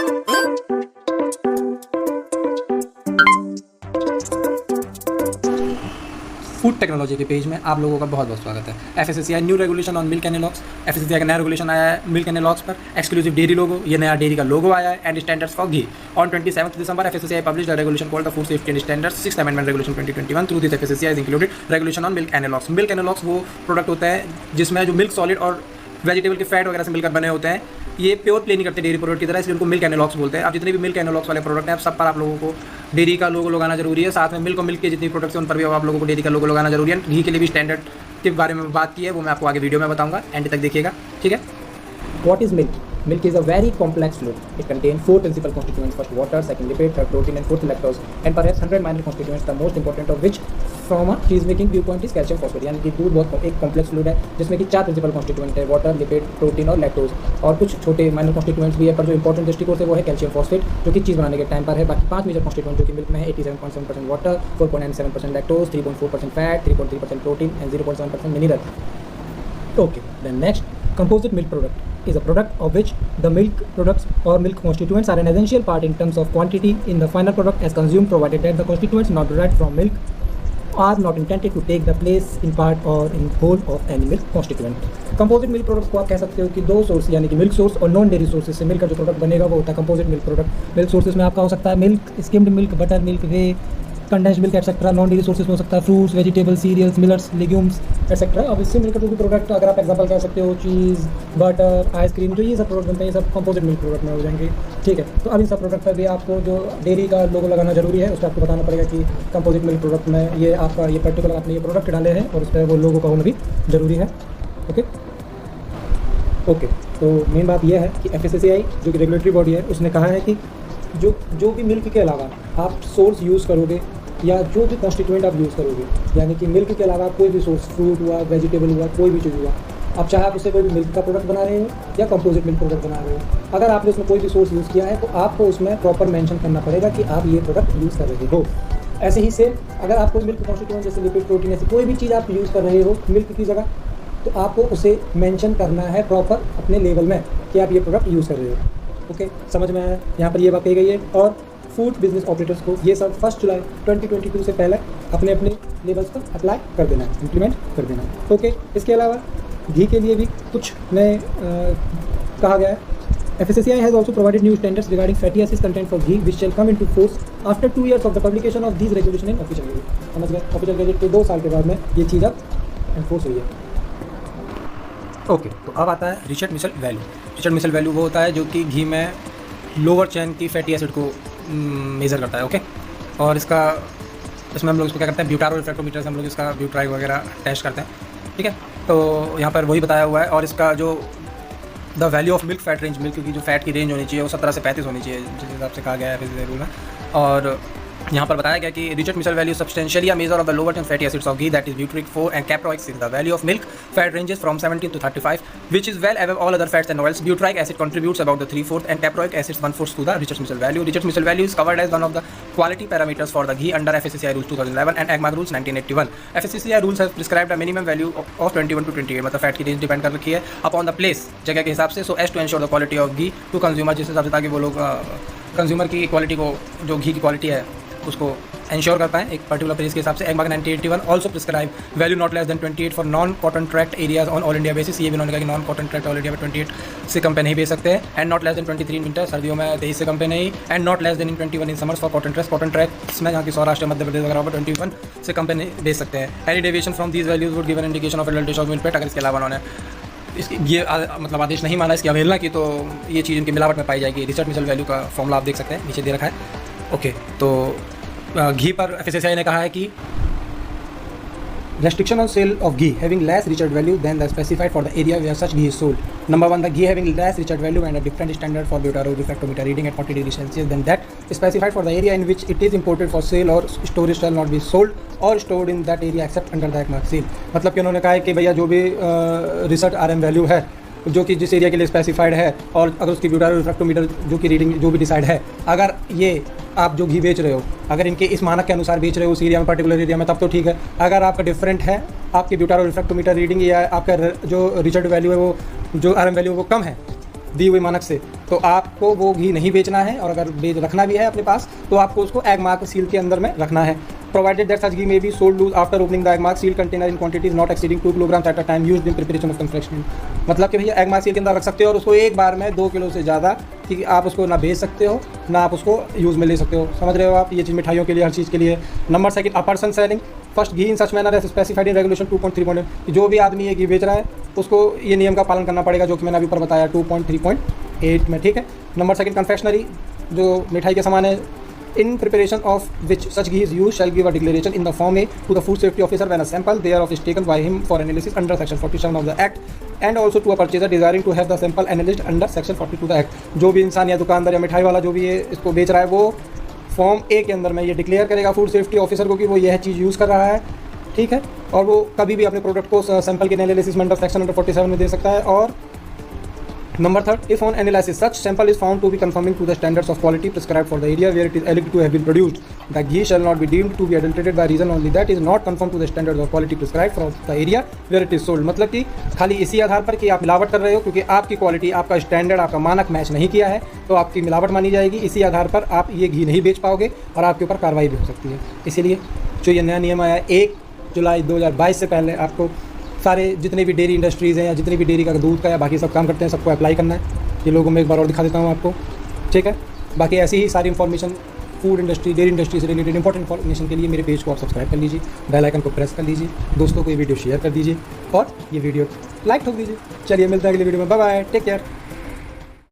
Food technology के page में आप लोगों का बहुत बहुत स्वागत है। FSSAI new regulation on milk analogues. FSSAI का नया रेगुलेशन आया है मिल्क एनालॉग्स पर। एक्सक्लूसिव डेयरी लोगो, ये नया डेयरी का लोगो आया है and standards for ghee. On 27 December FSSAI published the regulation called the food safety and standards 6th amendment regulation 2021। Through this FSSAI is included regulation on milk analogues. Milk analogues वो product होता है जिसमें जो milk solid और vegetable के fat वगैरह से मिलकर बने होते हैं। ये प्योर प्ले नहीं करते डेयरी प्रोडक्ट की तरह, इसलिए उनको मिल्क एनालॉग्स बोलते हैं। अब जितने भी मिल्क एनालॉग्स वाले प्रोडक्ट हैं, सब पर आप लोगों को डेयरी का लोगो लगाना जरूरी है। साथ में मिल्क और मिल्क के जितनी प्रोडक्ट्स हैं उन पर भी आप लोगों को डेयरी का लोगो लगाना जरूरी है। घी के लिए भी स्टैंडर्ड के बारे में बात की है, वो मैं आपको आगे वीडियो में बताऊंगा, एंड तक देखिएगा, ठीक है। What is milk? Milk is a very complex fluid. It contains 4 principal constituents: first water, second lipid, third protein, and fourth lactose, and perhaps 100 minor constituents. The most important of which, from a cheese making viewpoint, is calcium phosphate. यानी कि दूध बहुत एक complex fluid है जिसमें कि 4 principal constituent है: water, lipid, protein और लैक्टोज, और कुछ छोटे माइनर कॉन्स्टिट्यूएंट्स भी है। पर जो इंपॉर्टेंट दृष्टिकोण से वो है कैल्शियम फॉस्फेट, जो कि चीज़ बनाने के टाइम पर है। बाकी 5 मेजर कॉन्स्टिट्यूएंट जो कि मिल्क में है: 87.7% water, 4.97% lactose, 3.4% fat, 3.3% protein and 0.7% mineral. Okay, then next, composite milk product is a product of which the milk products or milk constituents are an essential part in terms of quantity in the final product as consumed, provided that the constituents not derived from milk are not intended to take the place in part or in whole of any milk constituent. Composite milk products को आप कह सकते हो कि दो source यानी कि milk source और नॉन डेयरी सोर्सेज से मिल्क का जो प्रोडक्ट बनेगा वो होता है composite milk product. Milk sources में आपका हो सकता है milk, skimmed milk, butter milk, whey, condensed milk etcetera. Non dairy sources में हो सकता है fruits, vegetable, cereals, millets, legumes etcetera. अब इससे मिलकर जो भी प्रोडक्ट अगर आप एग्जांपल कह सकते हो चीज़, बटर, आइसक्रीम, जो ये सब प्रोडक्ट बनते हैं ये सब कंपोजिट मिल्क प्रोडक्ट में हो जाएंगे, ठीक है। तो अब इन सब प्रोडक्ट पर भी आपको जो डेयरी का लोगो लगाना जरूरी है, उस पर आपको बताना पड़ेगा कि कंपोजिट मिल्क प्रोडक्ट में ये आपका ये पर्टिकुलर आपने ये प्रोडक्ट डाले हैं और उस पर वो लोगो का होना भी जरूरी है। ओके, तो मेन बात यह है कि एफएसएसएआई जो कि रेगुलेटरी बॉडी है उसने कहा है कि जो भी मिल्क के अलावा आप सोर्स यूज़ करोगे या जो भी कॉन्स्टिट्यूएंट आप यूज़ करोगे, यानी कि मिल्क के अलावा कोई भी सोर्स, फ्रूट हुआ, वेजिटेबल हुआ, कोई भी चीज़ हुआ, आप चाहे आप उससे कोई भी मिल्क का प्रोडक्ट बना रहे हो या कंपोजिट मिल्क प्रोडक्ट बना रहे हो, अगर आपने उसमें कोई भी सोर्स यूज़ किया है तो आपको उसमें प्रॉपर मेंशन करना पड़ेगा कि आप ये प्रोडक्ट यूज़ कर रहे हो। ऐसे ही सेम अगर आप कोई मिल्क कॉन्स्टिट्यूएंट जैसे लिपिड, प्रोटीन, ऐसी कोई भी चीज़ आप यूज़ कर रहे हो मिल्क की जगह, तो आपको उसे मेंशन करना है प्रॉपर अपने लेवल में कि आप ये प्रोडक्ट यूज़ कर रहे हो। ओके, समझ में आया? यहाँ पर ये बात कही गई है। और फूड बिजनेस ऑपरेटर्स को ये सब 1 जुलाई 2022 से पहले अपने अपने लेवल्स पर अप्लाई कर देना है, इम्प्लीमेंट कर देना है। ओके, इसके अलावा घी के लिए भी कुछ नए कहा गया है। FSSAI has also provided new standards regarding fatty acids content for ghee, which shall come into force after 2 years of the publication of these regulations in official gazette। समझ गए? ऑफिशियल गैजेट के 2 साल के बाद में ये चीज़ अब एनफोर्स हुई है। ओके, तो अब आता है Reichert Meissl value. Reichert Meissl value वो होता है जो कि घी में लोअर चेन की फैटी एसिड को मेज़र करता है। ओके, और इसमें हम लोग इसको क्या करते हैं, ब्यूटारो रिफ्रैक्टोमीटर से हम लोग इसका ब्यूटाई वगैरह टेस्ट करते हैं, ठीक है। तो यहाँ पर वही बताया हुआ है। और इसका जो the value of milk fat range, milk की जो फैट की रेंज होनी चाहिए वो 17 से 35 होनी चाहिए, जिस हिसाब से कहा गया है रूल में। और यहाँ पर बताया गया कि Reichert Meissl value substantially a measure of the lower chain fatty acids of ghee, that is butyric 4 and caproic 6. The value of milk fat ranges from 17 to 35, which is well above all other fats and oils. Butyric acid contributes about the 3/4 and caproic acid 1/4 to the Richards Michel value. Richards Michel value is covered as one of the quality parameters for the ghee under FSSAI rules 2011 and AGMAC rules 1981. FSSAI rules have prescribed a minimum value of 21 to 28, मतलब fat की range depend कर रखी है upon the place, जगह के हिसाब से, so as to ensure the quality of ghee to consumer, जिस हिसाब से ताकि वो लोग कंज्यूमर की क्वालिटी को, जो घी की क्वालिटी है उसको इंश्योर करता है एक पर्टिकुलर प्लेस के हिसाब से। AGMAC 1981 also prescribe value not less than 28 for non cotton tract areas on all India basis. ये भी उन्होंने कहा कि non cotton tract all India में 28 से कम पे नहीं बेच सकते हैं। And not less than 23 in winter, सर्दियों में 23 से कम पे नहीं। And not less then in 21 in summers for cotton tract, cotton tracts में जहाँ की सौराष्ट्र, मध्य प्रदेश वगैरह पर 21 से कम पे नहीं बेच सकते हैं। Any deviation from these values would give an indication of adulteration of milk fat. अगर इसके अलावा उन्होंने ये मतलब आदेश नहीं माना इसकी अवहेलना की, तो ये चीज़ इनकी मिलावट में पाई जाएगी। रिचर्ड मिशेल वैल्यू का फॉर्मूला आप देख सकते हैं, नीचे दे रखा है। ओके, तो घी पर FSSAI ने कहा है कि restriction on sale of ghee having less Richard value than the specified for the area where such ghee is sold. Number 1, the ghee having less Richard value and a different standard for Butyro refractometer reading at 40 degrees Celsius than that specified for the area in which it is imported for sale or storage shall not be sold or stored in that area except under the AGMAC seal। मतलब कि उन्होंने कहा है कि भैया जो भी research RM value है जो कि जिस एरिया के लिए स्पेसिफाइड है, और अगर उसकी ब्यूटारो रिफ्रैक्टोमीटर जो कि रीडिंग जो भी डिसाइड है, अगर ये आप जो घी बेच रहे हो अगर इनके इस मानक के अनुसार बेच रहे हो उस एरिया में, पर्टिकुलर एरिया में, तब तो ठीक है। अगर आपका डिफरेंट है, आपकी ब्यूटारो रिफ्रैक्टोमीटर रीडिंग या आपका जो रिचर्ड वैल्यू है वो जो RM वैल्यू वो कम है दी हुई मानक से, तो आपको वो घी नहीं बेचना है, और अगर बेच रखना भी है अपने पास तो आपको उसको एग मार्क सील के अंदर में रखना है। Provided that such ghee may be sold loose after opening the Agmark seal container in quantities not exceeding 2 kilogram at a time used in preparation of confectionery. मतलब कि भैया एग मार्क सील के अंदर रख सकते हो और उसको एक बार में 2 किलो से ज़्यादा कि आप उसको ना बेच सकते हो ना आप उसको यूज़ में ले सकते हो। समझ रहे हो आप, ये चीज़ मिठाइयों के लिए, हर चीज़ के लिए। Number second, a person selling first ghee in such manner as specified in regulation 2.3. जो भी आदमी ये घी बेच रहा है उसको ये नियम का पालन करना पड़ेगा जो कि मैंने अभी ऊपर बताया 2.3.8 में, ठीक है। नंबर सेकंड, कन्फेक्शनरी जो मिठाई के सामान है, in preparation of which such ghee is used shall give a declaration in the form A to the food safety officer when a sample thereof is taken by him for analysis under section 47 of the act, and also to a purchaser desiring to have the sample analyzed under section 42 the act. जो भी इंसान या दुकानदार या मिठाई वाला जो भी ये इसको बेच रहा है वो फॉर्म ए के अंदर में ये डिक्लेयर करेगा फूड सेफ्टी ऑफिसर को कि वो यह चीज़ यूज़ कर रहा है, ठीक है। और वो कभी भी अपने प्रोडक्ट को सैंपल के एनालिसिस में अंडर सेक्शन अंडर 47 में दे सकता है। और number third, if on analysis such sample is found to be conforming to the standards of quality prescribed for the area where it is alleged to have been produced, the ghee shall not be deemed to be adulterated by reason only that is not conform to the standards of quality prescribed for the area where it is sold। मतलब कि खाली इसी आधार पर कि आप मिलावट कर रहे हो क्योंकि आपकी क्वालिटी, आपका स्टैंडर्ड, आपका मानक मैच नहीं किया है तो आपकी मिलावट मानी जाएगी। इसी आधार पर आप ये घी नहीं बेच पाओगे और आपके ऊपर कार्रवाई भी हो सकती है। इसीलिए जो ये नया नियम आया है 1 जुलाई 2022 से पहले आपको सारे जितने भी डेयरी इंडस्ट्रीज़ हैं या जितने भी डेयरी का दूध का या बाकी सब काम करते हैं सबको अप्लाई करना है। ये लोगों में एक बार और दिखा देता हूँ आपको, ठीक है। बाकी ऐसी ही सारी information food industry, dairy industry से रिलेटेड इंपॉर्टेंट इन्फॉर्मेशन के लिए मेरे पेज को आप सब्सक्राइब कर लीजिए, बेल आइकन को प्रेस कर लीजिए, दोस्तों को ये वीडियो शेयर कर दीजिए और ये वीडियो लाइक ठोक दीजिए। चलिए मिलते हैं अगले वीडियो में, बाय बाय, टेक केयर।